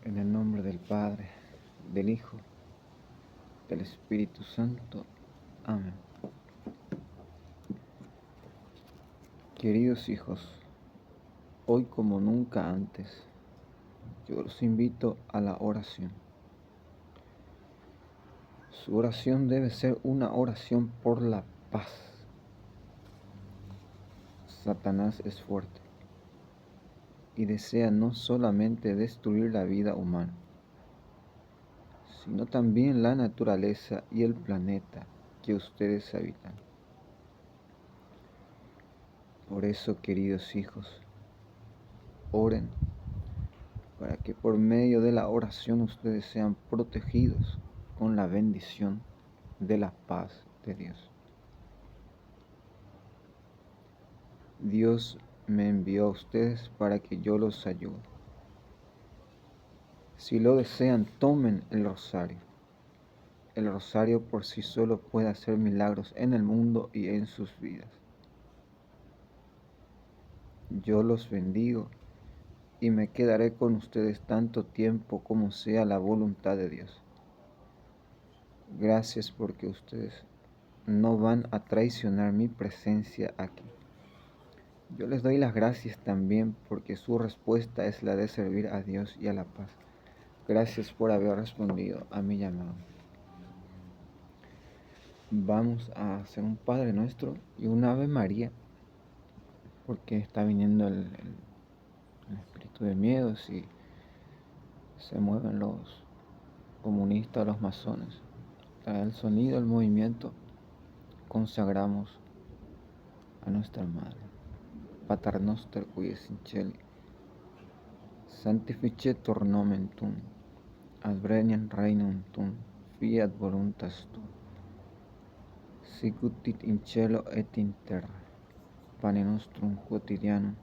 En el nombre del Padre, del Hijo, del Espíritu Santo. Amén. Queridos hijos, hoy como nunca antes, yo los invito a la oración. Su oración debe ser una oración por la paz. Satanás es fuerte y desea no solamente destruir la vida humana, sino también la naturaleza y el planeta que ustedes habitan. Por eso, queridos hijos, oren para que por medio de la oración ustedes sean protegidos con la bendición de la paz de Dios. Dios me envió a ustedes para que yo los ayude. Si lo desean, tomen el rosario. El rosario por sí solo puede hacer milagros en el mundo y en sus vidas. Yo los bendigo y me quedaré con ustedes tanto tiempo como sea la voluntad de Dios. Gracias porque ustedes no van a traicionar mi presencia aquí. Yo les doy las gracias también porque su respuesta es la de servir a Dios y a la paz. Gracias por haber respondido a mi llamado. Vamos a hacer un Padre Nuestro y un Ave María, porque está viniendo el espíritu de miedo si se mueven los comunistas, los masones. Para el sonido, el movimiento, consagramos a nuestra Madre. Pater noster qui es in celi, sanctificetur nomen tuum, adveniat regnum tuum, fiat voluntas tua, sicut in cielo et in terra. Pane nostrum quotidianum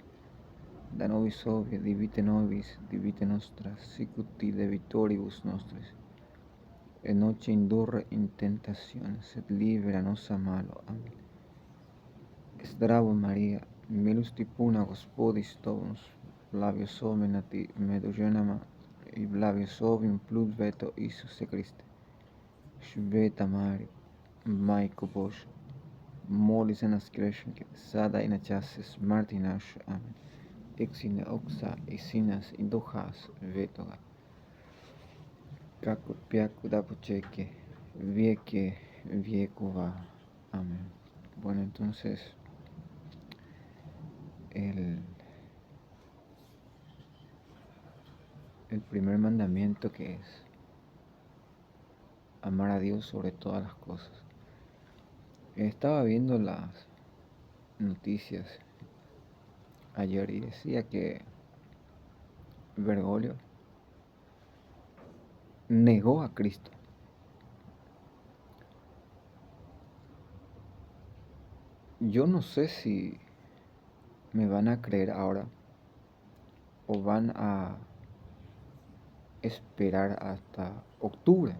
da nobis hodie, divite nobis divite nostra, sicut debitoribus nostris, et noce indurre in tentationes, sed libera nos a malo. Amén. Zdravo Maria, milus tipuna Gospodis tobus, flavius omenati medujenama, y flavius ovium plus veto Iisuse Christe. Shveta Maria, Maico Bosch, molis en ascretion, sada in achases martinash. Amén. Exine oxa isinas indujas vetoga. Caco piaco da pocheque, vieque vieco va. Amén. Bueno, entonces el primer mandamiento, que es amar a Dios sobre todas las cosas. Estaba viendo las noticias ayer y decía que Bergoglio negó a Cristo. Yo no sé si me van a creer ahora o van a esperar hasta octubre,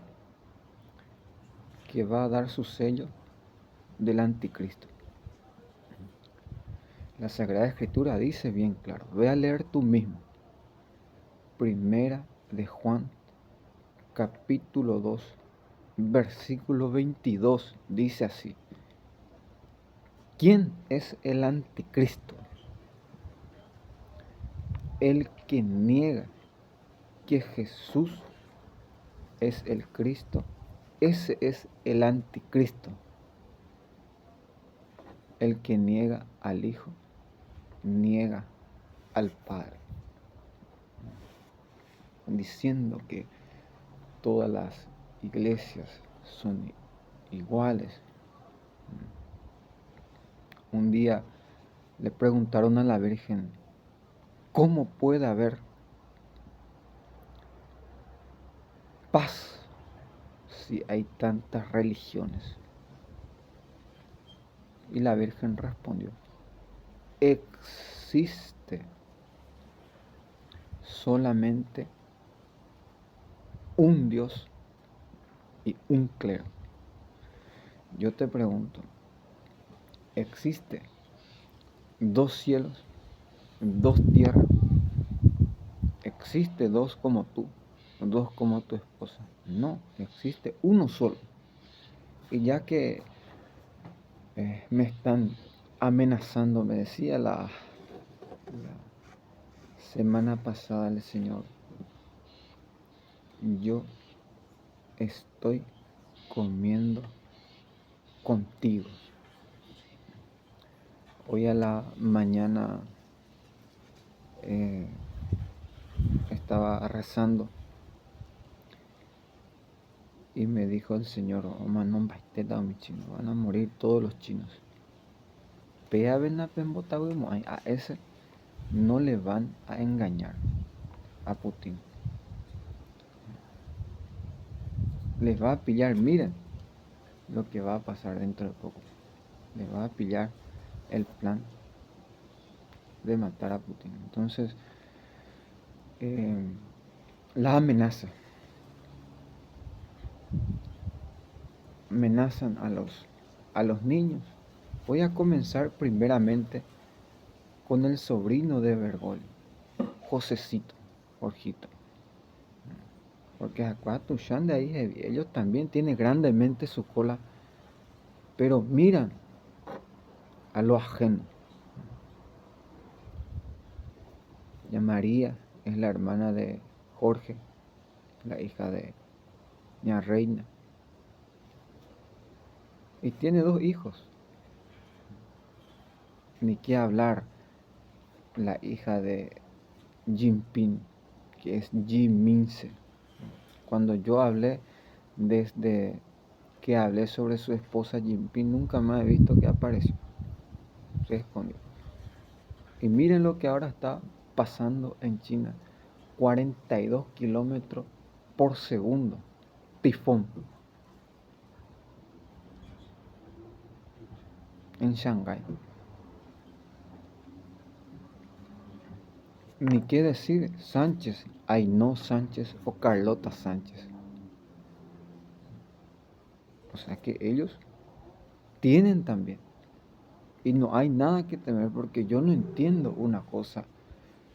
que va a dar su sello del anticristo. La Sagrada Escritura dice bien claro, ve a leer tú mismo. Primera de Juan, capítulo 2, versículo 22, dice así: ¿quién es el anticristo? El que niega que Jesús es el Cristo, ese es el anticristo. El que niega al Hijo, niega al Padre, diciendo que todas las iglesias son iguales. Un día le preguntaron a la Virgen, ¿cómo puede haber paz si hay tantas religiones? Y la Virgen respondió, existe solamente un Dios y un clero. Yo te pregunto, ¿existe dos cielos, dos tierras? ¿Existe dos como tú? dos como tu esposa. No, existe uno solo. Y ya que me están amenazando, me decía la semana pasada el Señor, yo estoy comiendo contigo. Hoy a la mañana estaba rezando y me dijo el Señor, oh, man, no mi chino, van a morir todos los chinos. A ese no le van a engañar a Putin. Les va a pillar, miren lo que va a pasar dentro de poco. Les va a pillar el plan de matar a Putin. Entonces, las amenazas amenazan a los niños. Voy a comenzar primeramente con el sobrino de Bergoglio, Josecito, Jorgito. Porque Acuatushan de ahí, ellos también tienen grandemente su cola, pero miran a lo ajeno. Ya María es la hermana de Jorge, la hija de Ña Reina, y tiene 2 hijos. Ni qué hablar la hija de Jinping, que es Jim Mince. Cuando yo hablé, desde que hablé sobre su esposa Jinping, nunca más he visto que apareció. Se escondió. Y miren lo que ahora está pasando en China. 42 kilómetros por segundo. Tifón. En Shanghái. Ni qué decir Sánchez, Ainhoa Sánchez o Carlota Sánchez. O sea que ellos tienen también. Y no hay nada que temer porque yo no entiendo una cosa.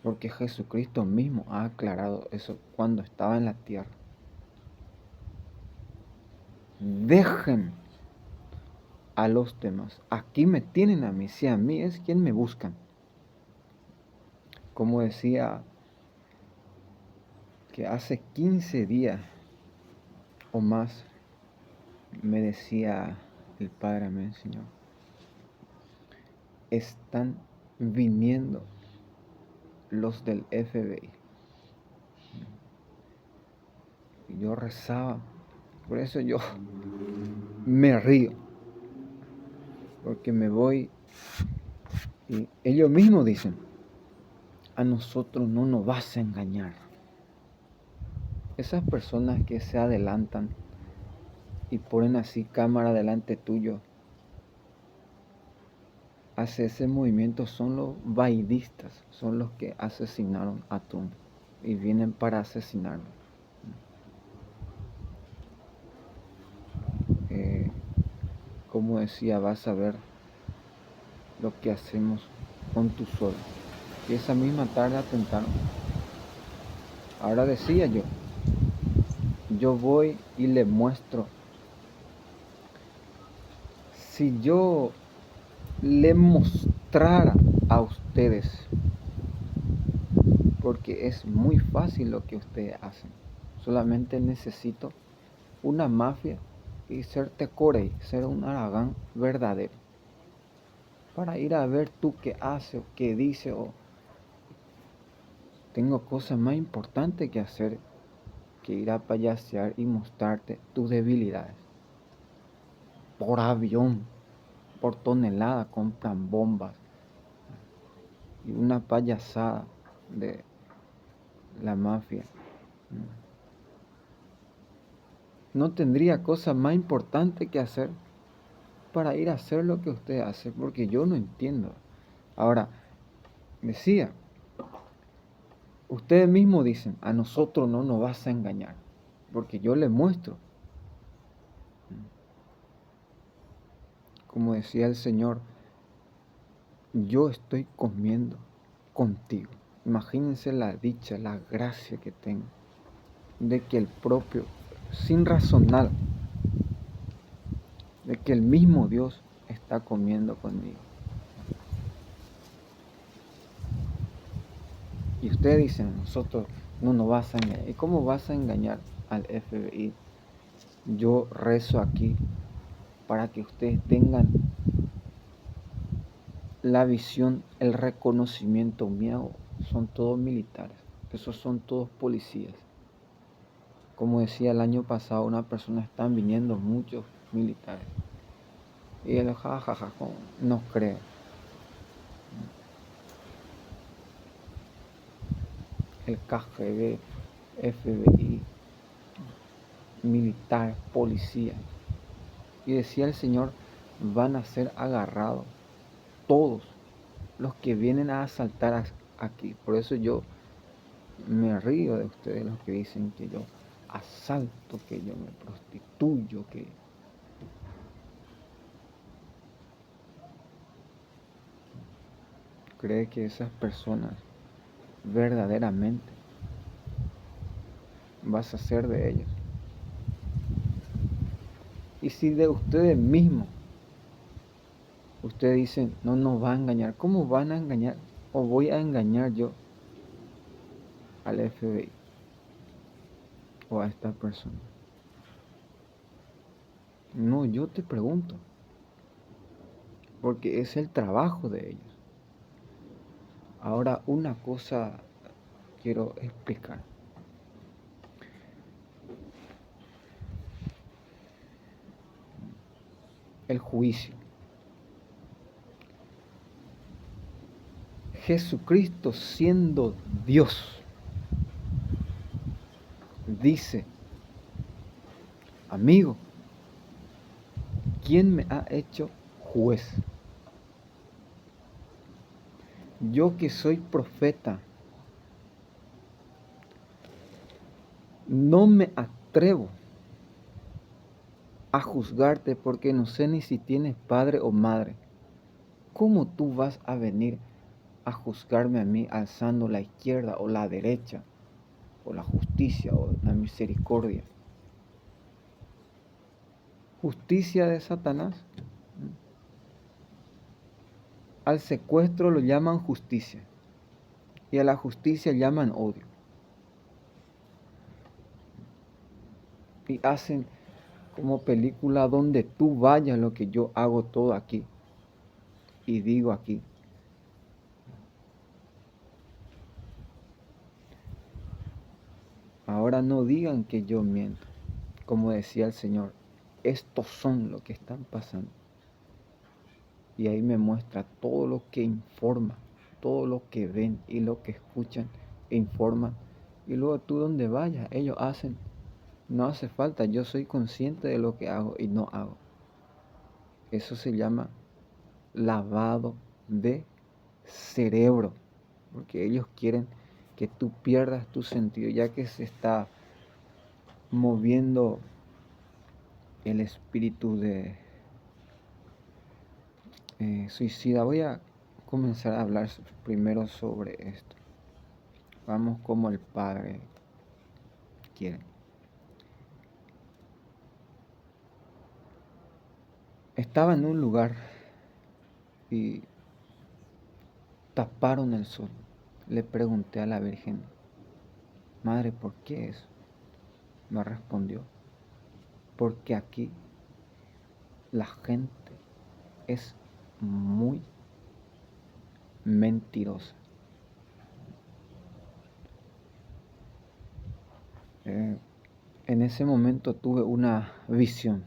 Porque Jesucristo mismo ha aclarado eso cuando estaba en la tierra. Dejen a los demás. Aquí me tienen a mí. Si a mí es quien me buscan. Como decía que hace 15 días o más me decía el Padre, amén, Señor. Están viniendo los del FBI. Y yo rezaba. Por eso yo me río. Porque me voy y ellos mismos dicen, a nosotros no nos vas a engañar. Esas personas que se adelantan y ponen así cámara delante tuyo, hace ese movimiento, son los vaidistas, son los que asesinaron a Trump y vienen para asesinarlo. Como decía, vas a ver lo que hacemos con tu suelo. Y esa misma tarde atentaron. Ahora decía yo voy y le muestro. Si yo le mostrara a ustedes, porque es muy fácil lo que ustedes hacen, solamente necesito una mafia y ser tecorey, ser un aragán verdadero, para ir a ver tú qué hace o qué dice, o tengo cosas más importantes que hacer que ir a payasear y mostrarte tus debilidades. Por avión, por tonelada compran bombas y una payasada de la mafia. No tendría cosa más importante que hacer para ir a hacer lo que usted hace, porque yo no entiendo. Ahora, decía, ustedes mismos dicen, a nosotros no nos vas a engañar, porque yo les muestro. Como decía el Señor, yo estoy comiendo contigo. Imagínense la dicha, la gracia que tengo de que el propio, sin razonar, de que el mismo Dios está comiendo conmigo. Y ustedes dicen, nosotros no nos vas a engañar. ¿Y cómo vas a engañar al FBI? Yo rezo aquí para que ustedes tengan la visión, el reconocimiento mío. Son todos militares, esos son todos policías. Como decía el año pasado una persona, están viniendo muchos militares. Y él, jajaja, no creo. El KGB, FBI, militar, policía. Y decía el Señor, van a ser agarrados todos los que vienen a asaltar aquí. Por eso yo me río de ustedes, los que dicen que yo asalto, que yo me prostituyo, que... ¿Cree que esas personas verdaderamente vas a ser de ellos? Y si de ustedes mismos ustedes dicen, no nos va a engañar, ¿cómo van a engañar? ¿O voy a engañar yo al FBI o a esta persona? No, yo te pregunto, porque es el trabajo de ellos. Ahora, una cosa quiero explicar. El juicio. Jesucristo, siendo Dios, dice, amigo, ¿quién me ha hecho juez? Yo que soy profeta, no me atrevo a juzgarte porque no sé ni si tienes padre o madre. ¿Cómo tú vas a venir a juzgarme a mí alzando la izquierda o la derecha, o la justicia o la misericordia? Justicia de Satanás. Al secuestro lo llaman justicia y a la justicia llaman odio. Y hacen como película donde tú vayas lo que yo hago todo aquí y digo aquí. Ahora no digan que yo miento. Como decía el Señor, estos son lo que están pasando. Y ahí me muestra todo lo que informa, todo lo que ven y lo que escuchan e informan. Y luego tú donde vayas, ellos hacen. No hace falta, yo soy consciente de lo que hago y no hago. Eso se llama lavado de cerebro, porque ellos quieren que tú pierdas tu sentido, ya que se está moviendo el espíritu de suicida. Voy a comenzar a hablar primero sobre esto. Vamos como el Padre quiere. Estaba en un lugar y taparon el sol. Le pregunté a la Virgen, Madre, ¿por qué eso? Me respondió, porque aquí la gente es muy mentirosa. En ese momento tuve una visión.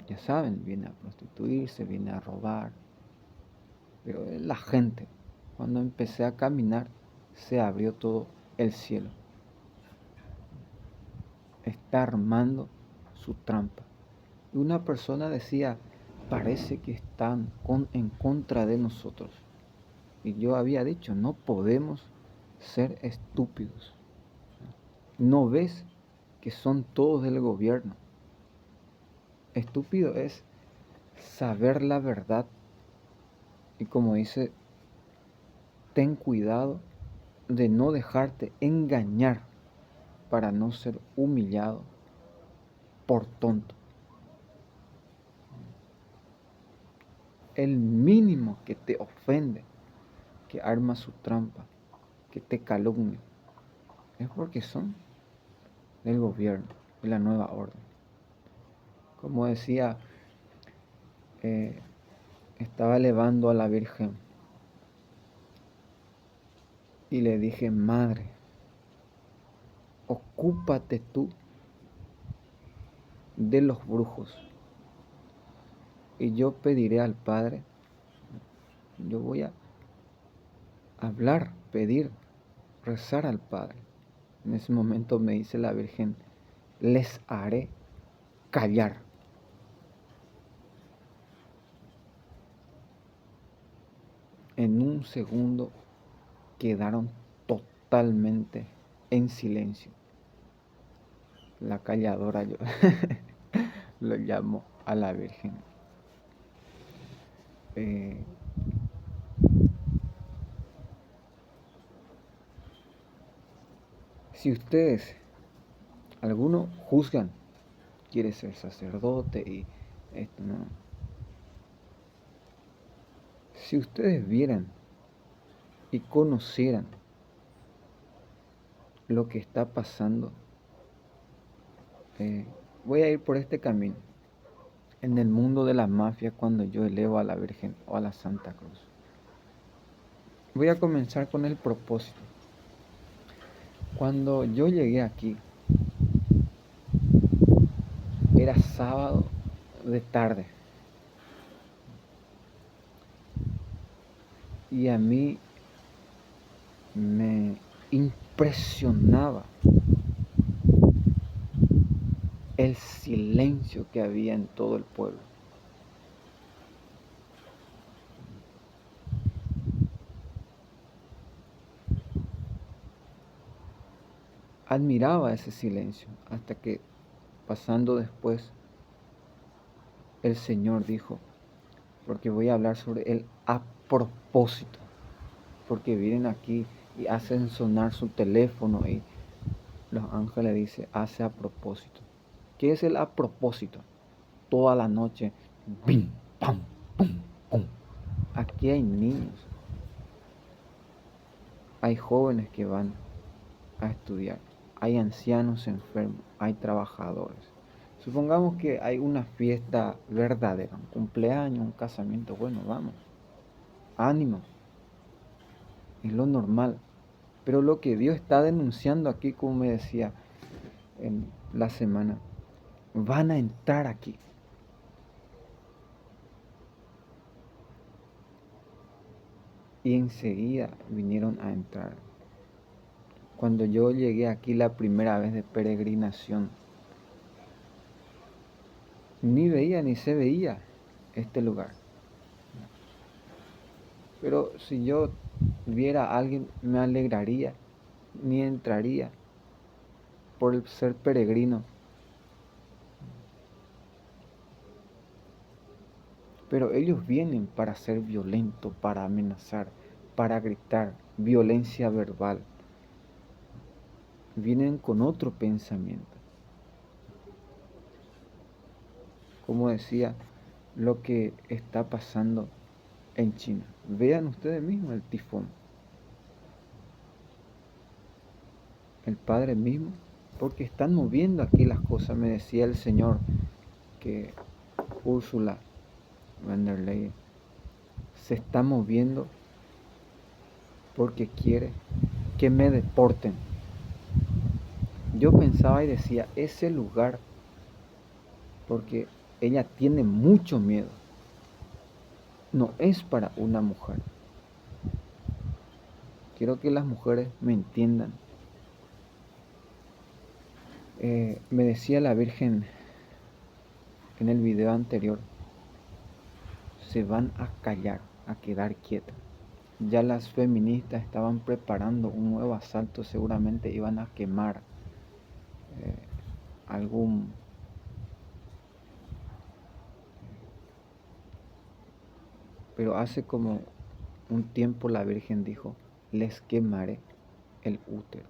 Ya saben, viene a prostituirse, viene a robar. Pero la gente, cuando empecé a caminar, se abrió todo el cielo. Está armando su trampa. Y una persona decía, parece que están en contra de nosotros. Y yo había dicho, no podemos ser estúpidos. ¿No ves que son todos del gobierno? Estúpido es saber la verdad. Y como dice, ten cuidado de no dejarte engañar para no ser humillado por tonto. El mínimo que te ofende, que arma su trampa, que te calumnia, es porque son del gobierno, de la nueva orden. Como decía, estaba elevando a la Virgen y le dije: Madre, ocúpate tú de los brujos y yo pediré al Padre, yo voy a hablar, pedir, rezar al Padre. En ese momento me dice la Virgen: les haré callar. En un segundo quedaron totalmente en silencio. La calladora, yo lo llamo a la Virgen. Si ustedes, algunos juzgan, quiere ser sacerdote y esto no. Si ustedes vieran y conocieran lo que está pasando, voy a ir por este camino. En el mundo de la mafia, cuando yo elevo a la Virgen o a la Santa Cruz, voy a comenzar con el propósito. Cuando yo llegué aquí, era sábado de tarde. Y a mí me impresionaba el silencio que había en todo el pueblo. Admiraba ese silencio hasta que, pasando después, el Señor dijo, porque voy a hablar sobre el a propósito, porque vienen aquí y hacen sonar su teléfono y los ángeles dicen, hace a propósito. ¿Qué es el a propósito? Toda la noche, bim, pam, pum, pum. Aquí hay niños, hay jóvenes que van a estudiar, hay ancianos enfermos, hay trabajadores. Supongamos que hay una fiesta verdadera, un cumpleaños, un casamiento, bueno, vamos, ánimo, es lo normal. Pero lo que Dios está denunciando aquí, como me decía en la semana, van a entrar aquí. Y enseguida vinieron a entrar. Cuando yo llegué aquí la primera vez de peregrinación, ni veía ni se veía este lugar. Pero si yo viera a alguien, me alegraría, ni entraría por el ser peregrino. Pero ellos vienen para ser violentos, para amenazar, para gritar, violencia verbal. Vienen con otro pensamiento. Como decía, lo que está pasando en China. Vean ustedes mismos el tifón. El Padre mismo, porque están moviendo aquí las cosas. Me decía el Señor que Úrsula von der Leyen se está moviendo porque quiere que me deporten. Yo pensaba y decía, ese lugar, porque ella tiene mucho miedo, no es para una mujer. Quiero que las mujeres me entiendan. Me decía la Virgen en el video anterior, se van a callar, a quedar quietas. Ya las feministas estaban preparando un nuevo asalto, seguramente iban a quemar algún pero hace como un tiempo la Virgen dijo, les quemaré el útero.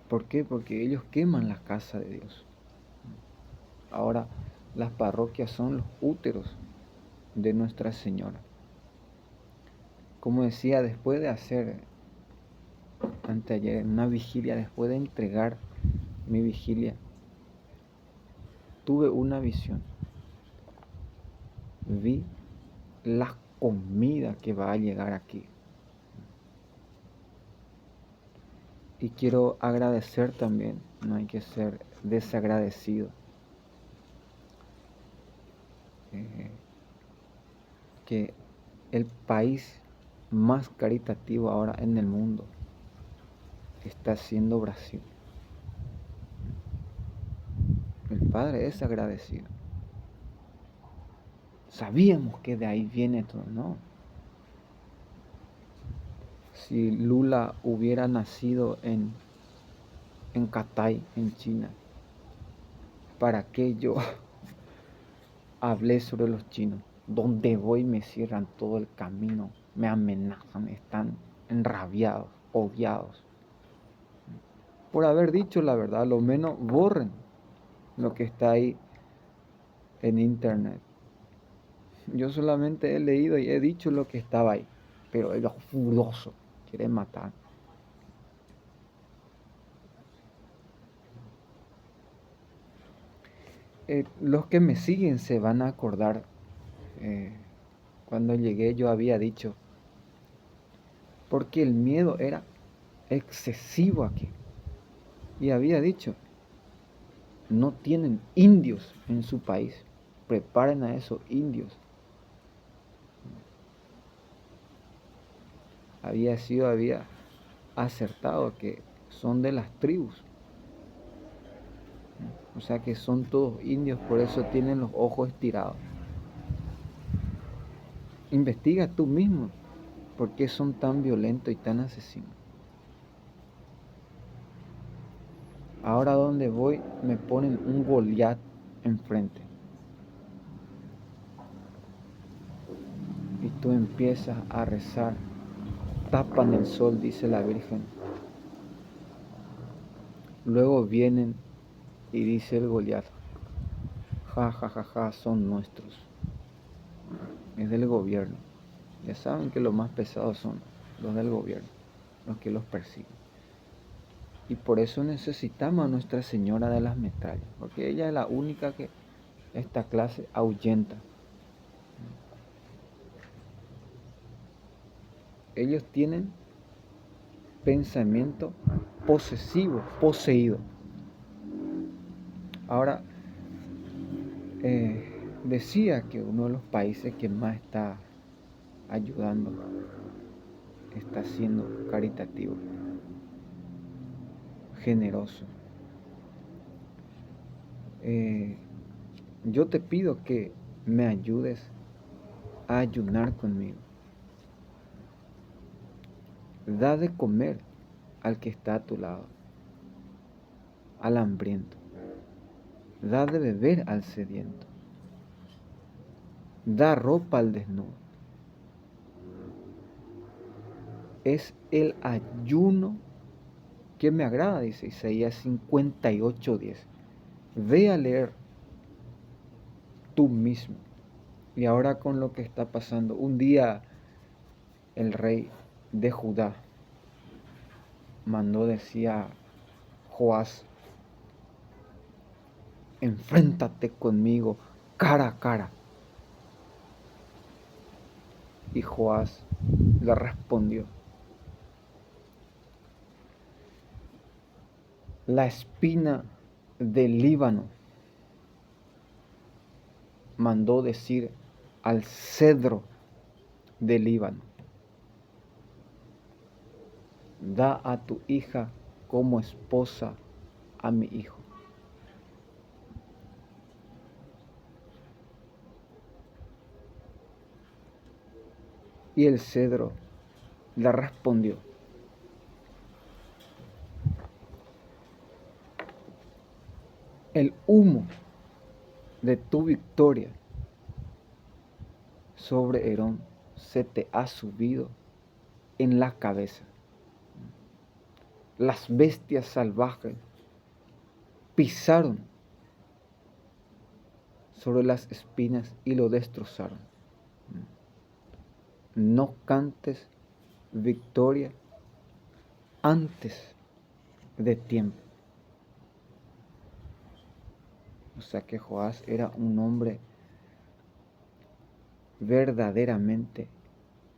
¿Por qué? Porque ellos queman la casa de Dios. Ahora, las parroquias son los úteros de Nuestra Señora. Como decía, después de hacer, anteayer, una vigilia, después de entregar mi vigilia, tuve una visión. Vi la comida que va a llegar aquí. Y quiero agradecer también, no hay que ser desagradecido, que el país más caritativo ahora en el mundo está siendo Brasil. El Padre es agradecido. Sabíamos que de ahí viene todo, ¿no? Si Lula hubiera nacido en Catay, en China, ¿para qué yo hablé sobre los chinos? Donde voy me cierran todo el camino, me amenazan, están enrabiados, odiados. Por haber dicho la verdad, lo menos borren lo que está ahí en internet. Yo solamente he leído y he dicho lo que estaba ahí, pero ellos furioso quieren matar. Los que me siguen se van a acordar, cuando llegué yo había dicho, porque el miedo era excesivo aquí. Y había dicho, no tienen indios en su país, preparen a esos indios. Había acertado que son de las tribus. O sea que son todos indios, por eso tienen los ojos estirados. Investiga tú mismo por qué son tan violentos y tan asesinos. Ahora donde voy me ponen un Goliat enfrente. Y tú empiezas a rezar. Tapan el sol, dice la Virgen. Luego vienen y dice el Goliat, ja, ja, ja, ja, son nuestros. Es del gobierno. Ya saben que los más pesados son los del gobierno, los que los persiguen. Y por eso necesitamos a Nuestra Señora de las Metrallas, porque ella es la única que esta clase ahuyenta. Ellos tienen pensamiento posesivo, poseído. Ahora, decía que uno de los países que más está ayudando, está siendo caritativo, generoso. Yo te pido que me ayudes a ayunar conmigo. Da de comer al que está a tu lado, al hambriento. Da de beber al sediento. Da ropa al desnudo. Es el ayuno que me agrada, dice Isaías 58:10. Ve a leer tú mismo. Y ahora con lo que está pasando, un día el rey de Judá mandó, decía Joás, enfréntate conmigo cara a cara. Y Joás le respondió, la espina del Líbano mandó decir al cedro del Líbano, da a tu hija como esposa a mi hijo. Y el cedro le respondió, el humo de tu victoria sobre Herón se te ha subido en la cabeza. las bestias salvajes pisaron sobre las espinas y lo destrozaron. No cantes victoria antes de tiempo. O sea que Joás era un hombre verdaderamente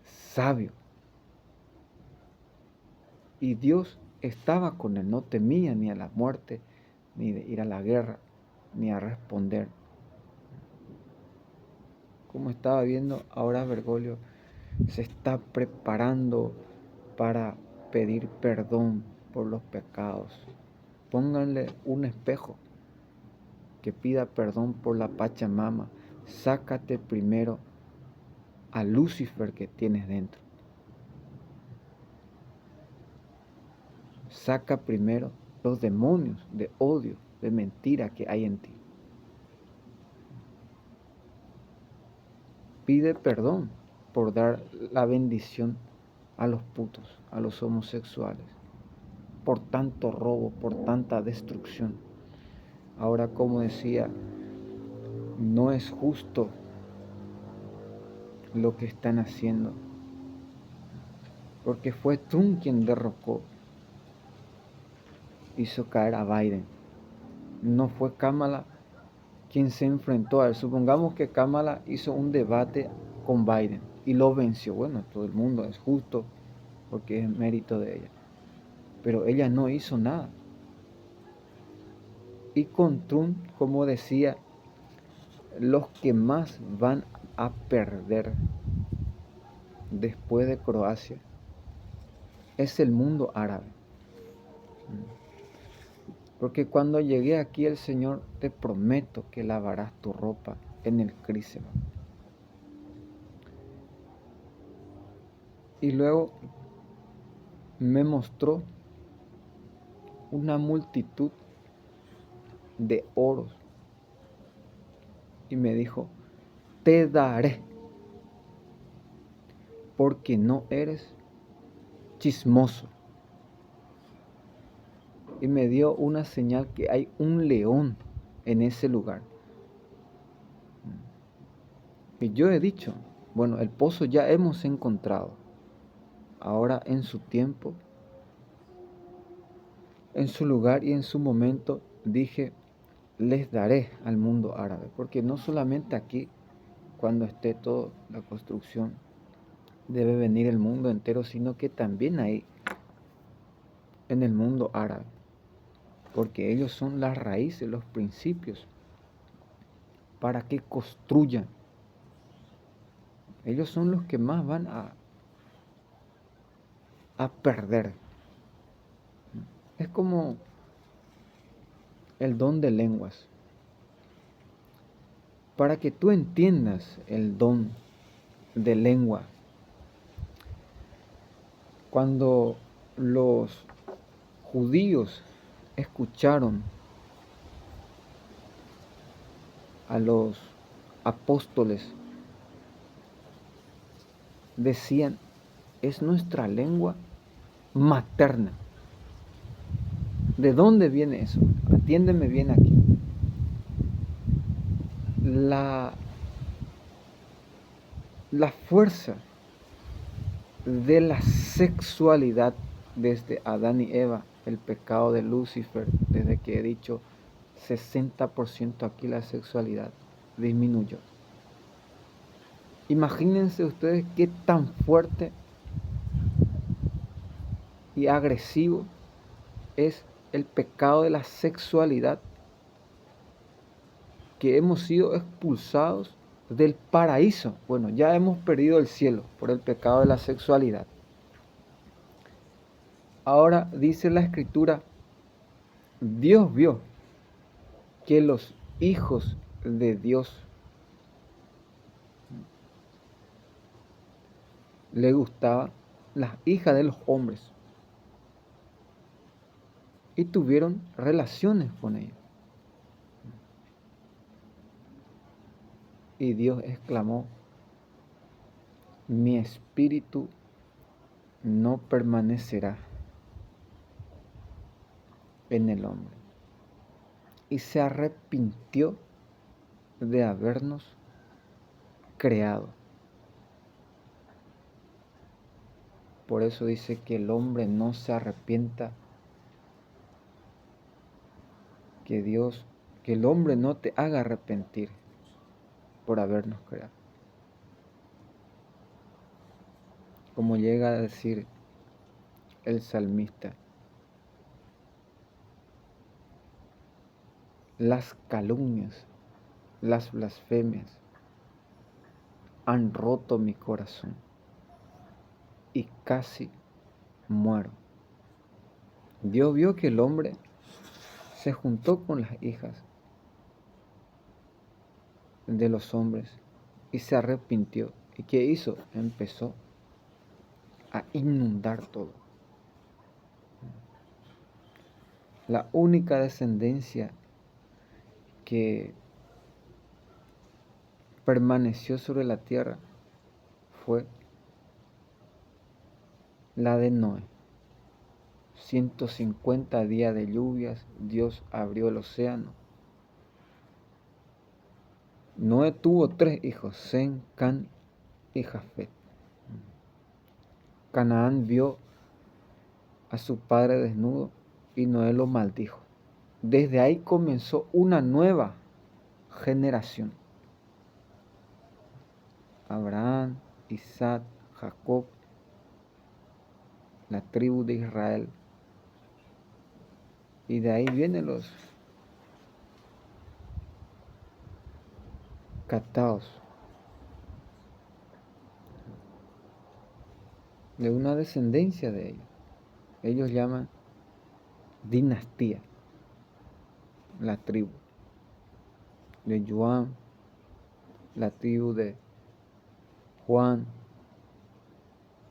sabio. Y Dios estaba con él, no temía ni a la muerte, ni de ir a la guerra, ni a responder. Como estaba viendo ahora, Bergoglio se está preparando para pedir perdón por los pecados. Pónganle un espejo que pida perdón por la Pachamama. Sácate primero a Lucifer que tienes dentro. Saca primero los demonios de odio, de mentira que hay en ti. Pide perdón por dar la bendición a los putos, a los homosexuales, por tanto robo, por tanta destrucción. Ahora, como decía, no es justo lo que están haciendo, porque fue Trump quien derrocó, hizo caer a Biden. No fue Kamala quien se enfrentó a él. Supongamos que Kamala hizo un debate con Biden y lo venció. Bueno, todo el mundo es justo porque es mérito de ella. Pero ella no hizo nada. Y con Trump, como decía, los que más van a perder después de Croacia es el mundo árabe. Porque cuando llegué aquí, el Señor, te prometo que lavarás tu ropa en el Crísema. Y luego me mostró una multitud de oros y me dijo, te daré, porque no eres chismoso. Y me dio una señal que hay un león en ese lugar. Y yo he dicho, bueno, el pozo ya hemos encontrado. Ahora en su tiempo, en su lugar y en su momento, dije, les daré al mundo árabe. Porque no solamente aquí, cuando esté toda la construcción, debe venir el mundo entero, sino que también ahí, en el mundo árabe. Porque ellos son las raíces, los principios, para que construyan. Ellos son los que más van a perder. Es como el don de lenguas. Para que tú entiendas el don de lengua, cuando los judíos escucharon a los apóstoles, decían, es nuestra lengua materna. ¿De dónde viene eso? Atiéndeme bien aquí. La fuerza de la sexualidad desde Adán y Eva, el pecado de Lucifer, desde que he dicho 60% aquí la sexualidad disminuyó. Imagínense ustedes qué tan fuerte y agresivo es el pecado de la sexualidad, que hemos sido expulsados del paraíso. Bueno, ya hemos perdido el cielo por el pecado de la sexualidad. Ahora dice la Escritura, Dios vio que los hijos de Dios le gustaban las hijas de los hombres y tuvieron relaciones con ellos. Y Dios exclamó, mi espíritu no permanecerá en el hombre y se arrepintió de habernos creado. Por eso dice que el hombre no se arrepienta, que el hombre no te haga arrepentir por habernos creado. Como llega a decir el salmista, las calumnias, las blasfemias han roto mi corazón y casi muero. Dios vio que el hombre se juntó con las hijas de los hombres y se arrepintió. ¿Y qué hizo? Empezó a inundar todo. La única descendencia que permaneció sobre la tierra fue la de Noé. 150 días de lluvias, Dios abrió el océano. Noé tuvo 3 hijos, Sem, Can y Jafet. Canaán vio a su padre desnudo y Noé lo maldijo. Desde ahí comenzó una nueva generación. Abraham, Isaac, Jacob, la tribu de Israel. Y de ahí vienen los cataos, de una descendencia de ellos. Ellos llaman dinastía, la tribu de Joan, la tribu de Juan,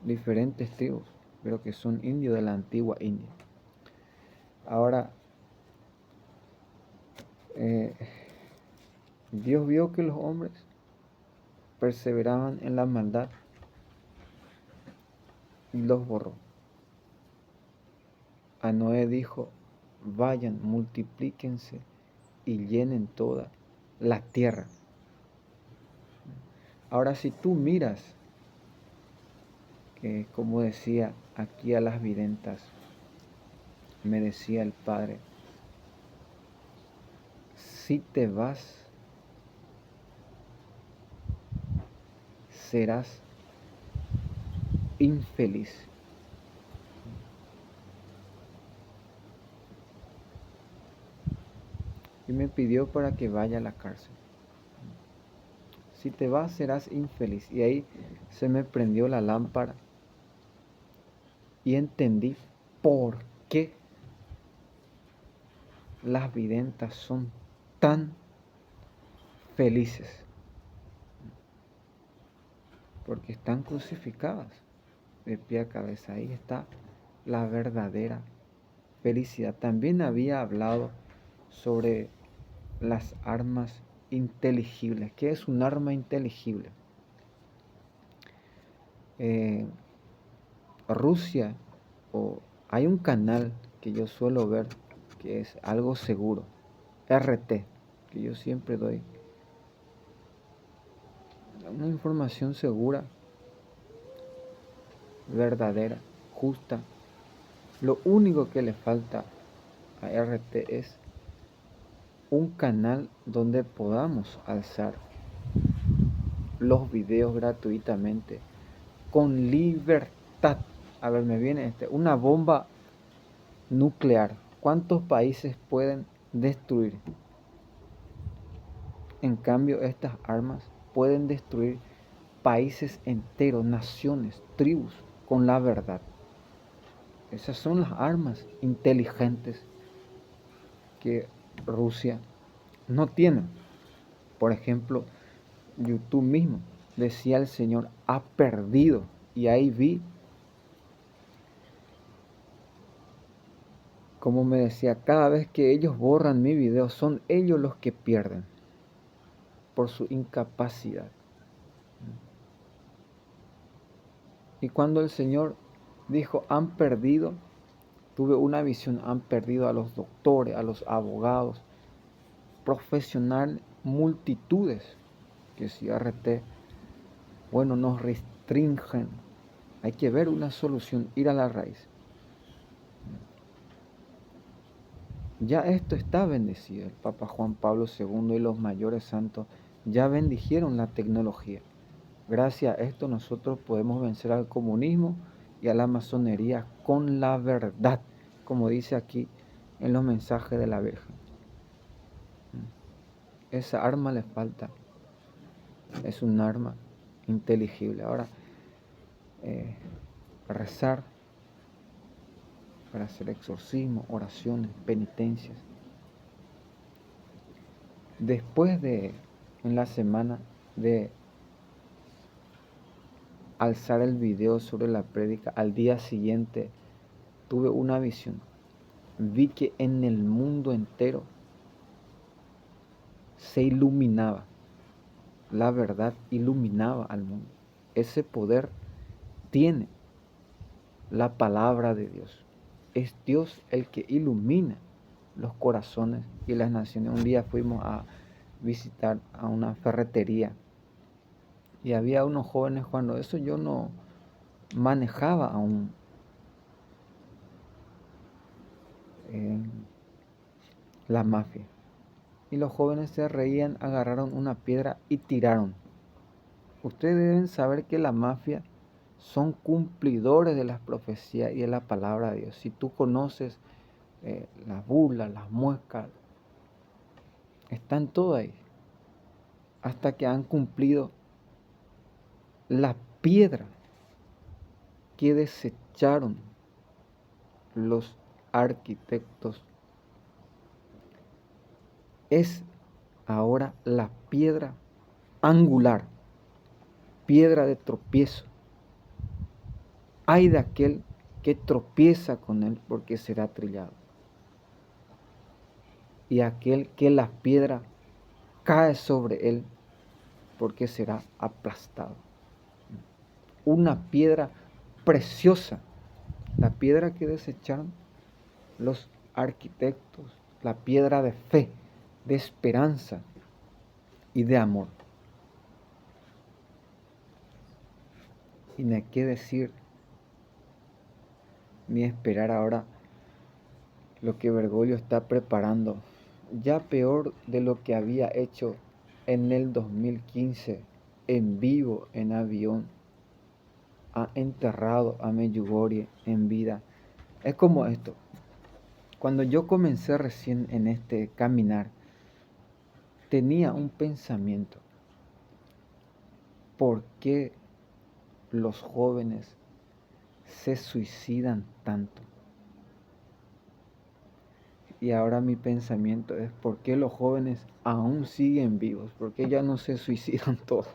diferentes tribus, pero que son indios de la antigua India. Ahora, Dios vio que los hombres perseveraban en la maldad y los borró. A Noé dijo, vayan, multiplíquense y llenen toda la tierra. Ahora, si tú miras, como decía aquí a las videntas, me decía el Padre, si te vas, serás infeliz. Y me pidió para que vaya a la cárcel. Si te vas, serás infeliz. Y ahí se me prendió la lámpara y entendí por qué las videntas son tan felices. Porque están crucificadas de pie a cabeza. Ahí está la verdadera felicidad. También había hablado sobre las armas inteligibles. ¿Qué es un arma inteligible? Rusia, hay un canal que yo suelo ver que es algo seguro, RT, que yo siempre doy una información segura, verdadera, justa. Lo único que le falta a RT es un canal donde podamos alzar los videos gratuitamente con libertad. A ver, me viene una bomba nuclear. ¿Cuántos países pueden destruir? En cambio, estas armas pueden destruir países enteros, naciones, tribus, con la verdad. Esas son las armas inteligentes que Rusia no tiene. Por ejemplo, YouTube mismo, decía el Señor, ha perdido. Y ahí vi, como me decía, cada vez que ellos borran mi video, son ellos los que pierden por su incapacidad. Y cuando el Señor dijo, han perdido, tuve una visión, han perdido a los doctores, a los abogados, profesionales, multitudes que si RT, bueno, nos restringen. Hay que ver una solución, ir a la raíz. Ya esto está bendecido. El Papa Juan Pablo II y los mayores santos ya bendijeron la tecnología. Gracias a esto nosotros podemos vencer al comunismo y a la masonería con la verdad, como dice aquí en los mensajes de la Virgen. Esa arma le falta. Es un arma inteligible. Ahora, rezar para hacer exorcismo, oraciones, penitencias. Después de, en la semana, de alzar el video sobre la prédica, al día siguiente tuve una visión. Vi que en el mundo entero se iluminaba. La verdad iluminaba al mundo. Ese poder tiene la palabra de Dios. Es Dios el que ilumina los corazones y las naciones. Un día fuimos a visitar a una ferretería y había unos jóvenes, cuando eso yo no manejaba aún la mafia. Y los jóvenes se reían, agarraron una piedra y tiraron. Ustedes deben saber que la mafia son cumplidores de las profecías y de la palabra de Dios. Si tú conoces las burlas, las muescas, están todo ahí. Hasta que han cumplido la piedra que desecharon los arquitectos. Es ahora la piedra angular, piedra de tropiezo. Ay de aquel que tropieza con él porque será trillado. Y aquel que la piedra cae sobre él porque será aplastado. Una piedra preciosa, la piedra que desecharon los arquitectos, la piedra de fe, de esperanza y de amor. Y no hay que decir ni esperar ahora lo que Bergoglio está preparando, ya peor de lo que había hecho en el 2015, en vivo, en avión. Ha enterrado a Medjugorje en vida. Es como esto. Cuando yo comencé recién en este caminar, tenía un pensamiento. ¿Por qué los jóvenes se suicidan tanto? Y ahora mi pensamiento es: ¿por qué los jóvenes aún siguen vivos? ¿Por qué ya no se suicidan todos?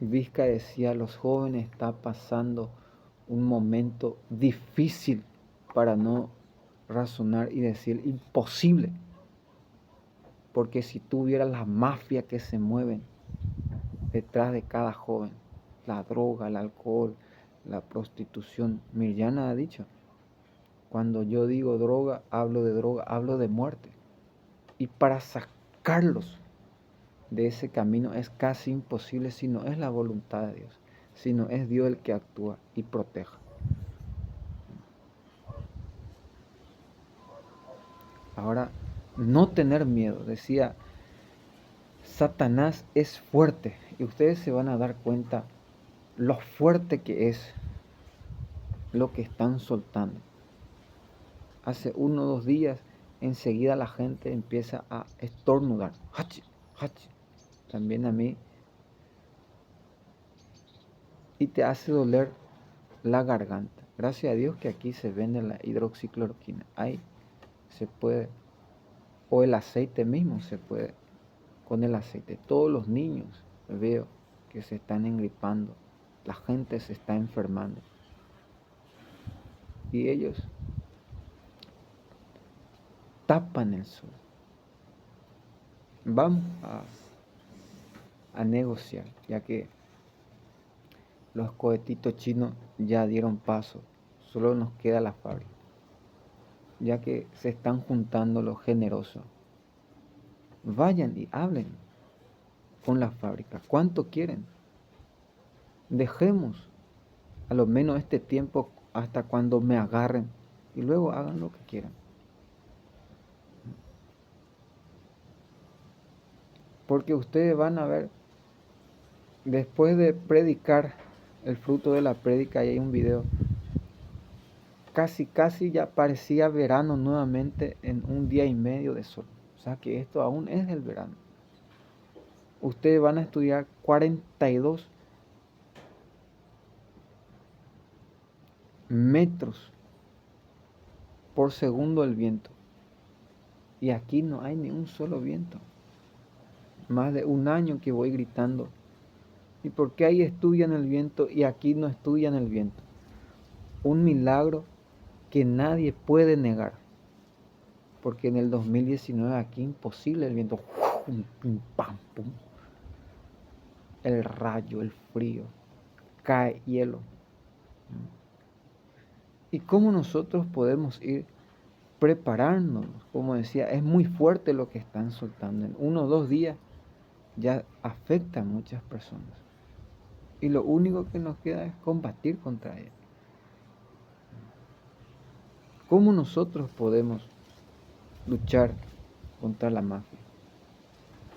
Vizca decía: los jóvenes están pasando un momento difícil, para no razonar y decir imposible. Porque si tú vieras la mafia que se mueven detrás de cada joven, la droga, el alcohol, la prostitución. Mirjana ha dicho: cuando yo digo droga, hablo de muerte. Y para sacarlos de ese camino es casi imposible si no es la voluntad de Dios, si no es Dios el que actúa y proteja. Ahora, no tener miedo. Decía, Satanás es fuerte y ustedes se van a dar cuenta lo fuerte que es lo que están soltando. Hace 1 o 2 días, enseguida la gente empieza a estornudar. ¡Hachi! ¡Hachi! También a mí. Y te hace doler la garganta. Gracias a Dios que aquí se vende la hidroxicloroquina. Ahí se puede. O el aceite mismo se puede. Con el aceite. Todos los niños veo que se están engripando. La gente se está enfermando. Y ellos tapan el sol. Vamos a negociar, ya que los cohetitos chinos ya dieron paso solo nos queda la fábrica, ya que se están juntando los generosos. Vayan y hablen con la fábrica. ¿Cuánto quieren? Dejemos a lo menos este tiempo hasta cuando me agarren y luego hagan lo que quieran. Porque ustedes van a ver, después de predicar el fruto de la prédica, y hay un video, casi ya parecía verano nuevamente en un día y medio de sol. O sea que esto aún es el verano. Ustedes van a estudiar 42 metros por segundo el viento. Y aquí no hay ni un solo viento. Más de un año que voy gritando. ¿Y por qué ahí estudian el viento y aquí no estudian el viento? Un milagro que nadie puede negar. Porque en el 2019 aquí imposible el viento. Pum, pam, pum. El rayo, el frío. Cae hielo. ¿Y cómo nosotros podemos ir preparándonos? Como decía, es muy fuerte lo que están soltando. En 1 o 2 días ya afecta a muchas personas. Y lo único que nos queda es combatir contra ella. ¿Cómo nosotros podemos luchar contra la mafia?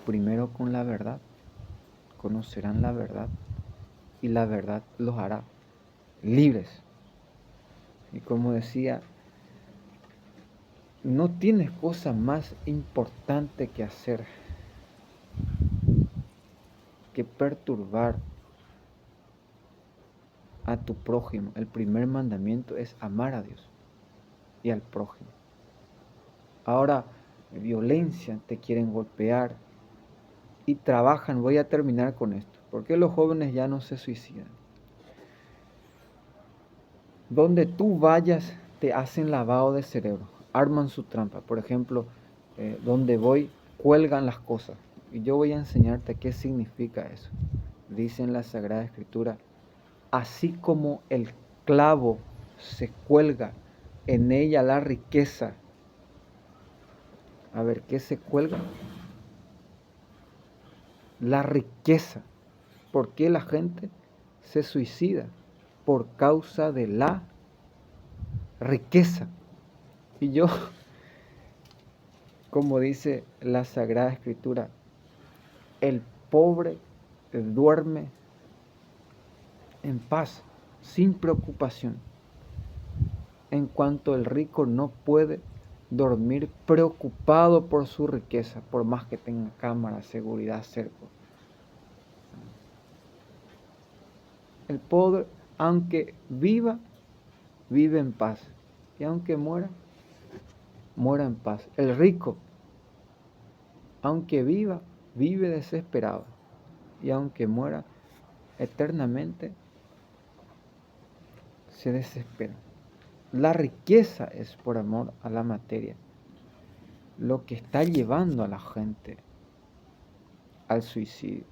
Primero con la verdad. Conocerán la verdad y la verdad los hará libres. Y como decía, no tienes cosa más importante que hacer que perturbar a tu prójimo. El primer mandamiento es amar a Dios y al prójimo. Ahora, violencia, te quieren golpear y trabajan. Voy a terminar con esto. ¿Por qué los jóvenes ya no se suicidan? Donde tú vayas, te hacen lavado de cerebro, arman su trampa. Por ejemplo, donde voy, cuelgan las cosas. Y yo voy a enseñarte qué significa eso. Dice en la Sagrada Escritura, así como el clavo se cuelga, en ella la riqueza. A ver, ¿qué se cuelga? La riqueza. ¿Por qué la gente se suicida? Por causa de la riqueza. Y yo, como dice la Sagrada Escritura, el pobre duerme en paz, sin preocupación, en cuanto el rico no puede dormir preocupado por su riqueza, por más que tenga cámara, seguridad, cerco. El pobre, aunque viva, vive en paz, y aunque muera, muera en paz. El rico, aunque viva, vive desesperado, y aunque muera eternamente, se desespera. La riqueza es por amor a la materia lo que está llevando a la gente al suicidio.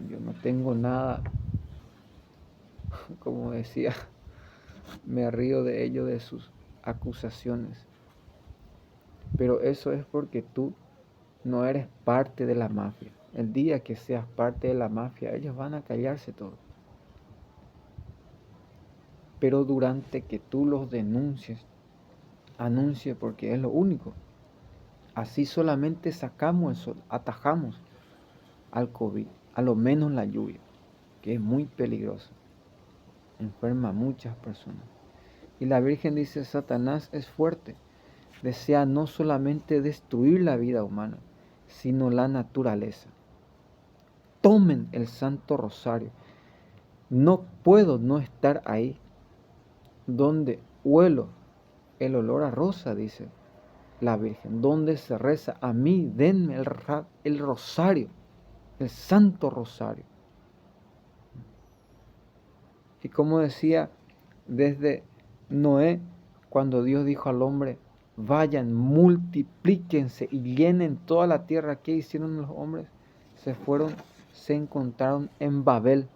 Yo no tengo nada, como decía, me río de ello, de sus acusaciones. Pero eso es porque tú no eres parte de la mafia. El día que seas parte de la mafia, ellos van a callarse todo. Pero durante que tú los denuncies, anuncie, porque es lo único. Así solamente sacamos el sol, atajamos al COVID, a lo menos la lluvia, que es muy peligrosa. Enferma a muchas personas. Y la Virgen dice, Satanás es fuerte, desea no solamente destruir la vida humana, sino la naturaleza. Tomen el Santo Rosario. No puedo no estar ahí donde huelo el olor a rosa, dice la Virgen, donde se reza, a mí denme el rosario, el Santo Rosario. Y como decía desde Noé, cuando Dios dijo al hombre, vayan, multiplíquense y llenen toda la tierra, ¿qué hicieron los hombres? Se fueron, se encontraron en Babel,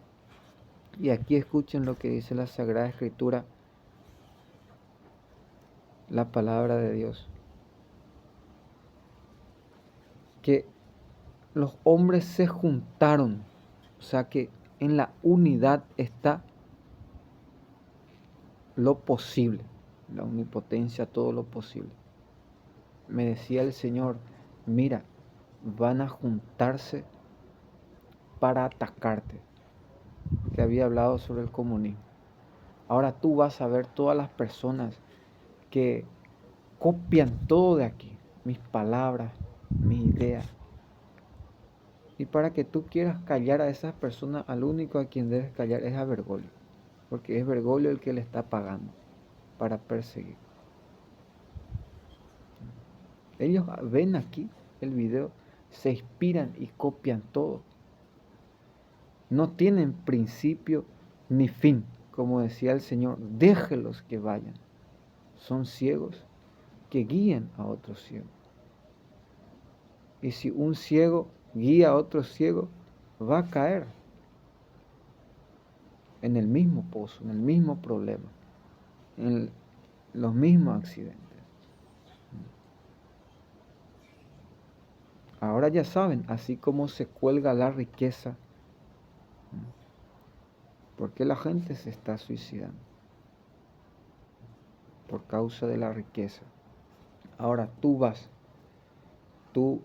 Y aquí escuchen lo que dice la Sagrada Escritura, la palabra de Dios. Que los hombres se juntaron, o sea que en la unidad está lo posible, la omnipotencia, todo lo posible. Me decía el Señor, mira, van a juntarse para atacarte, que había hablado sobre el comunismo. Ahora tú vas a ver todas las personas que copian todo de aquí, mis palabras, mis ideas. Y para que tú quieras callar a esas personas, al único a quien debes callar es a Bergoglio, porque es Bergoglio el que le está pagando para perseguir. Ellos ven aquí el video, se inspiran y copian todo. No tienen principio ni fin, como decía el Señor, déjelos que vayan. Son ciegos que guían a otros ciegos. Y si un ciego guía a otro ciego, va a caer en el mismo pozo, en el mismo problema, en los mismos accidentes. Ahora ya saben, así como se cuelga la riqueza, ¿por qué la gente se está suicidando? Por causa de la riqueza. Ahora tú vas, tú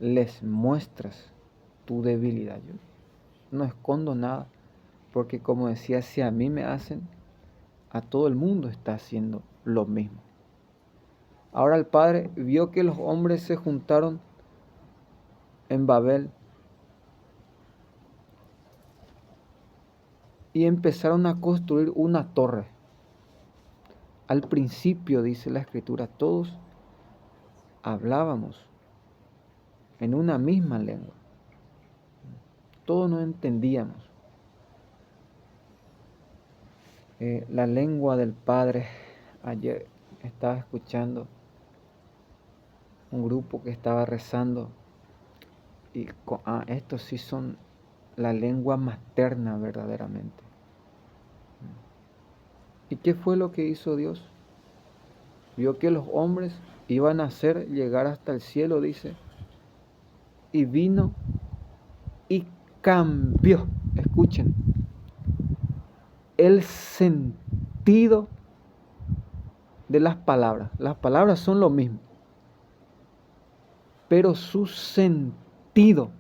les muestras tu debilidad. Yo no escondo nada, porque como decía, si a mí me hacen, a todo el mundo está haciendo lo mismo. Ahora el Padre vio que los hombres se juntaron en Babel y empezaron a construir una torre. Al principio, dice la Escritura, todos hablábamos en una misma lengua. Todos nos entendíamos. La lengua del Padre. Ayer estaba escuchando un grupo que estaba rezando y estos sí son la lengua materna verdaderamente. ¿Y qué fue lo que hizo Dios? Vio que los hombres iban a hacer llegar hasta el cielo, dice, y vino y cambió, escuchen, el sentido de las palabras. Las palabras son lo mismo, pero su sentido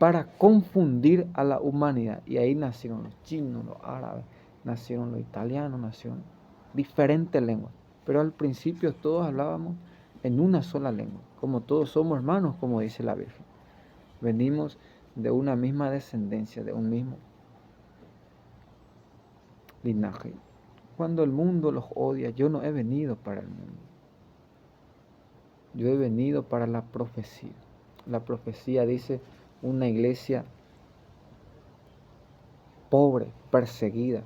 para confundir a la humanidad. Y ahí nacieron los chinos, los árabes, nacieron los italianos, nacieron diferentes lenguas. Pero al principio todos hablábamos en una sola lengua, como todos somos hermanos, como dice la Virgen. Venimos de una misma descendencia, de un mismo linaje. Cuando el mundo los odia, yo no he venido para el mundo. Yo he venido para la profecía. La profecía dice una iglesia pobre, perseguida.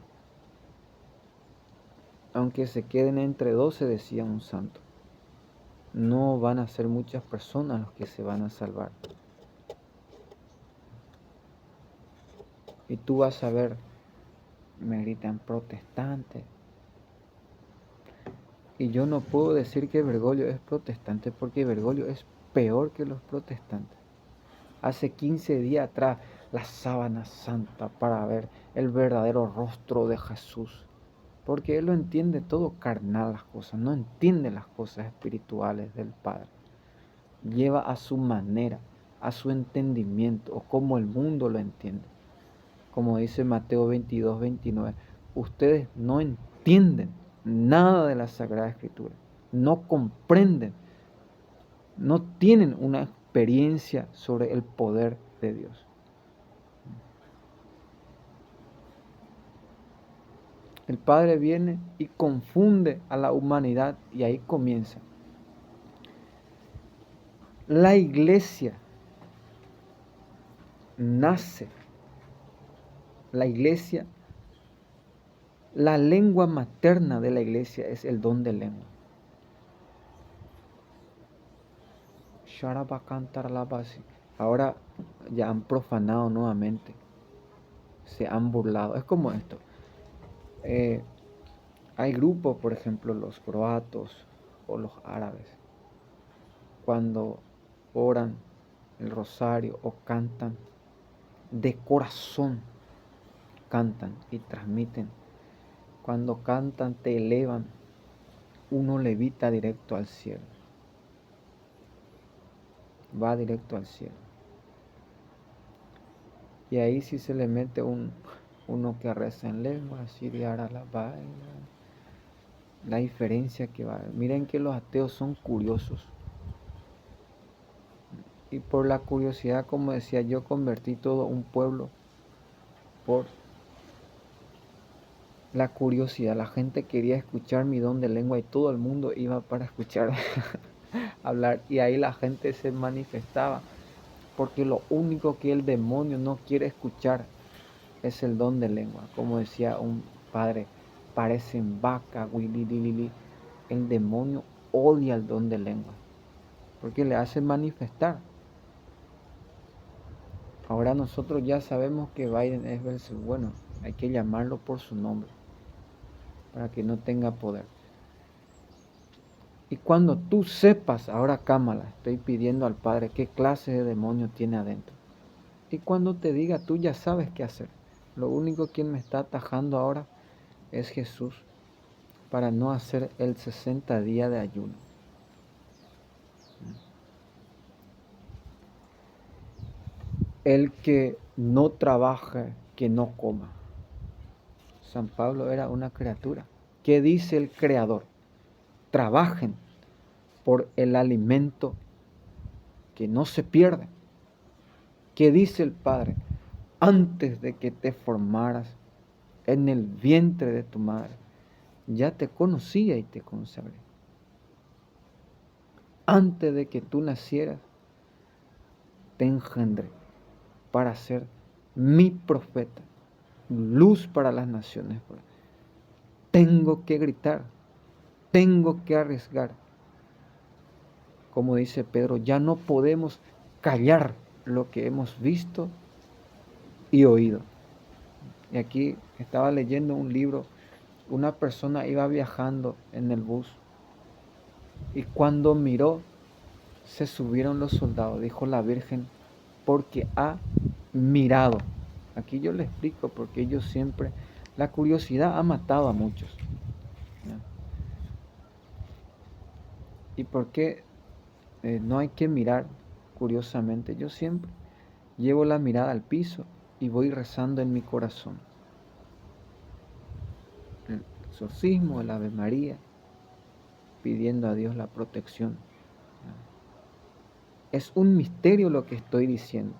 Aunque se queden entre 12, decía un santo, no van a ser muchas personas los que se van a salvar. Y tú vas a ver, me gritan protestantes. Y yo no puedo decir que Bergoglio es protestante porque Bergoglio es peor que los protestantes. Hace 15 días atrás, la sábana santa para ver el verdadero rostro de Jesús. Porque él lo entiende todo carnal las cosas, no entiende las cosas espirituales del Padre. Lleva a su manera, a su entendimiento, o como el mundo lo entiende. Como dice Mateo 22, 29, ustedes no entienden nada de la Sagrada Escritura, no comprenden, no tienen una experiencia sobre el poder de Dios. El Padre viene y confunde a la humanidad y ahí comienza. La iglesia nace, la iglesia, la lengua materna de la iglesia es el don de lengua. Ahora ya han profanado nuevamente. se han burlado. Es como esto. Hay grupos, por ejemplo, los croatos o los árabes, cuando oran el rosario o cantan, de corazón cantan y transmiten. Cuando cantan, te elevan, uno levita directo al cielo. Va directo al cielo. Y ahí sí se le mete uno que reza en lengua, así de ara la baila. La diferencia que va. Miren que los ateos son curiosos. Y por la curiosidad, como decía yo, convertí todo un pueblo por la curiosidad. La gente quería escuchar mi don de lengua y todo el mundo iba para escuchar hablar. Y ahí la gente se manifestaba. Porque lo único que el demonio no quiere escuchar es el don de lengua. Como decía un padre, parecen vaca, willy. El demonio odia el don de lengua. Porque le hace manifestar. Ahora nosotros ya sabemos que Biden es Belzebú. Bueno, hay que llamarlo por su nombre para que no tenga poder. Y cuando tú sepas, ahora cámala, estoy pidiendo al Padre qué clase de demonio tiene adentro. Y cuando te diga, tú ya sabes qué hacer. Lo único que me está atajando ahora es Jesús para no hacer el 60 días de ayuno. El que no trabaje, que no coma. San Pablo era una criatura. ¿Qué dice el Creador? Trabajen por el alimento que no se pierde. ¿Qué dice el Padre? Antes de que te formaras en el vientre de tu madre, ya te conocía y te consagré. Antes de que tú nacieras, te engendré para ser mi profeta, luz para las naciones. Tengo que gritar, tengo que arriesgar. Como dice Pedro, ya no podemos callar lo que hemos visto y oído. Y aquí estaba leyendo un libro, una persona iba viajando en el bus y cuando miró, se subieron los soldados, dijo la Virgen, porque ha mirado. Aquí yo le explico porque ellos siempre, la curiosidad ha matado a muchos. ¿Ya? ¿Y por qué no hay que mirar curiosamente? Yo siempre llevo la mirada al piso y voy rezando en mi corazón. El exorcismo, el Ave María, pidiendo a Dios la protección. Es un misterio lo que estoy diciendo.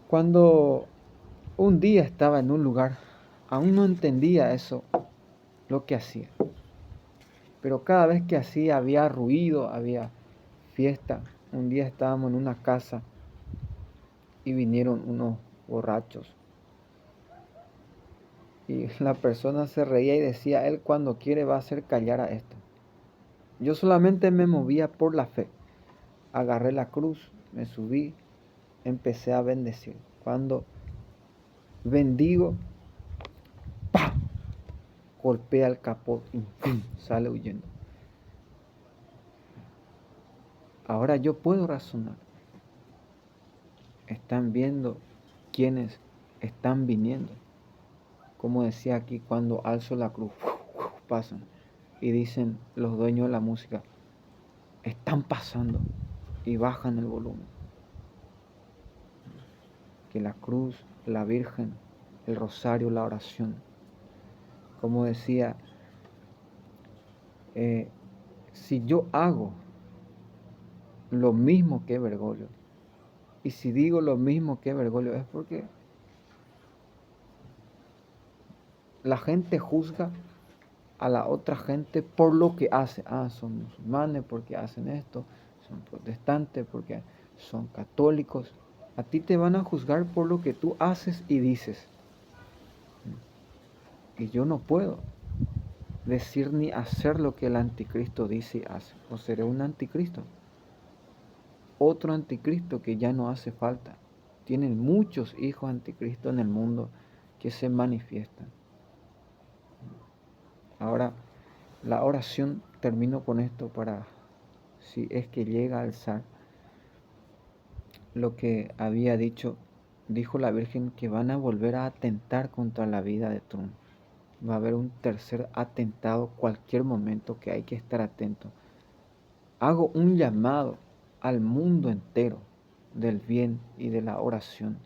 Cuando un día estaba en un lugar, aún no entendía eso, lo que hacía. Pero cada vez que hacía había ruido, había fiesta. Un día estábamos en una casa y vinieron unos borrachos. Y la persona se reía y decía, él cuando quiere va a hacer callar a esto. Yo solamente me movía por la fe. Agarré la cruz, me subí, empecé a bendecir. Cuando bendigo, ¡pah!, golpea el capó y ¡pum!, sale huyendo. Ahora yo puedo razonar. Están viendo quiénes están viniendo. Como decía aquí, cuando alzo la cruz, pasan. Y dicen los dueños de la música, están pasando. Y bajan el volumen. Que la cruz, la Virgen, el rosario, la oración. Como decía, si yo hago lo mismo que Bergoglio, y si digo lo mismo que Bergoglio, es porque la gente juzga a la otra gente por lo que hace. Ah, son musulmanes porque hacen esto, son protestantes porque son católicos. A ti te van a juzgar por lo que tú haces y dices. Y yo no puedo decir ni hacer lo que el anticristo dice y hace. O seré un anticristo. Otro anticristo que ya no hace falta. tienen muchos hijos anticristo en el mundo que se manifiestan. Ahora, la oración, termino con esto para, si es que llega a alzar lo que había dijo la Virgen que van a volver a atentar contra la vida de Trump. Va a haber un tercer atentado cualquier momento que hay que estar atento. Hago un llamado al mundo entero del bien y de la oración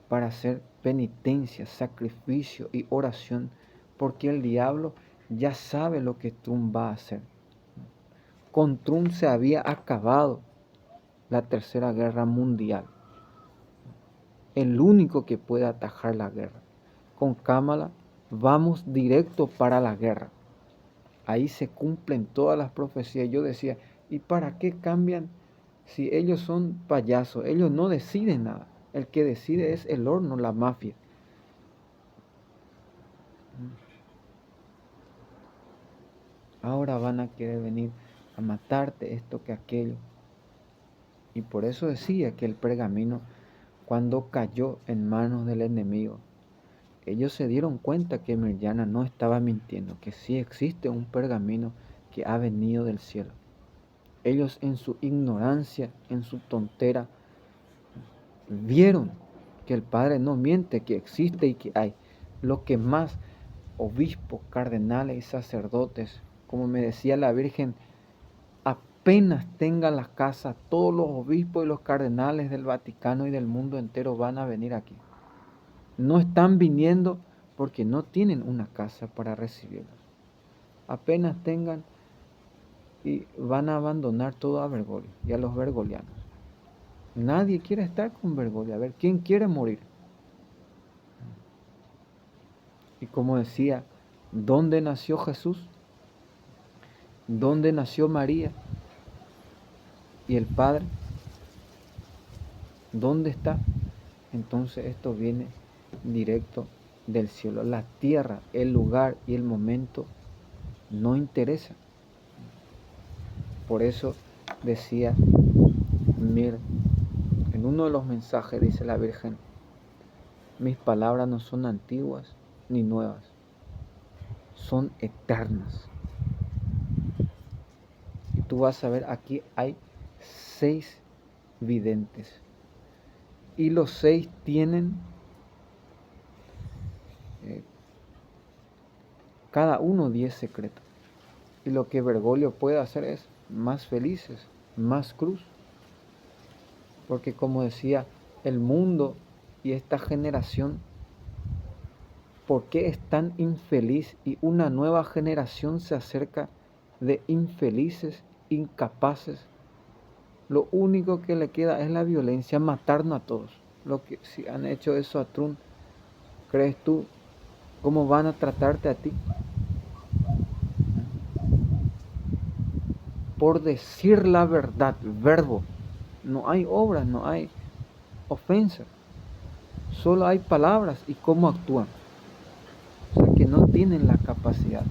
para hacer penitencia, sacrificio y oración, porque el diablo ya sabe lo que Trump va a hacer. Con Trump se había acabado la Tercera Guerra Mundial. El único que puede atajar la guerra. Con Kamala vamos directo para la guerra. Ahí se cumplen todas las profecías. Yo decía, ¿y para qué cambian si ellos son payasos? Ellos no deciden nada. El que decide es el horno, la mafia. Ahora van a querer venir a matarte, esto que aquello. Y por eso decía que el pergamino, cuando cayó en manos del enemigo, ellos se dieron cuenta que Mirjana no estaba mintiendo, que sí existe un pergamino que ha venido del cielo. Ellos en su ignorancia, en su tontera, vieron que el Padre no miente, que existe y que hay. Lo que más obispos, cardenales y sacerdotes, como me decía la Virgen, apenas tengan las casas, todos los obispos y los cardenales del Vaticano y del mundo entero van a venir aquí. No están viniendo porque no tienen una casa para recibirlos. Apenas tengan y van a abandonar todo a Bergoglio y a los bergolianos. Nadie quiere estar con Bergoglio. A ver, ¿quién quiere morir? Y como decía, ¿dónde nació Jesús? ¿Dónde nació María? ¿Y el Padre? ¿Dónde está? Entonces esto viene directo del cielo. La tierra, el lugar y el momento no interesan. Por eso decía Mir, en uno de los mensajes dice la Virgen, mis palabras no son antiguas ni nuevas, son eternas. Y tú vas a ver, aquí hay 6 videntes. Y los 6 tienen cada uno 10 secretos. Y lo que Bergoglio puede hacer es más felices, más cruz. Porque como decía, el mundo y esta generación, ¿por qué es tan infeliz? Y una nueva generación se acerca de infelices, incapaces. Lo único que le queda es la violencia, matarnos a todos. Lo que si han hecho eso a Trump, ¿crees tú cómo van a tratarte a ti? Por decir la verdad, verbo. No hay obras, no hay ofensas. Solo hay palabras y cómo actúan. O sea que no tienen la capacidad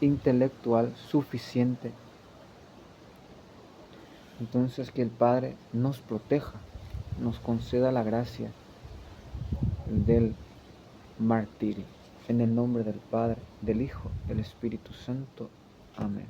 intelectual suficiente. Entonces que el Padre nos proteja, nos conceda la gracia del martirio. En el nombre del Padre, del Hijo, del Espíritu Santo. Amén.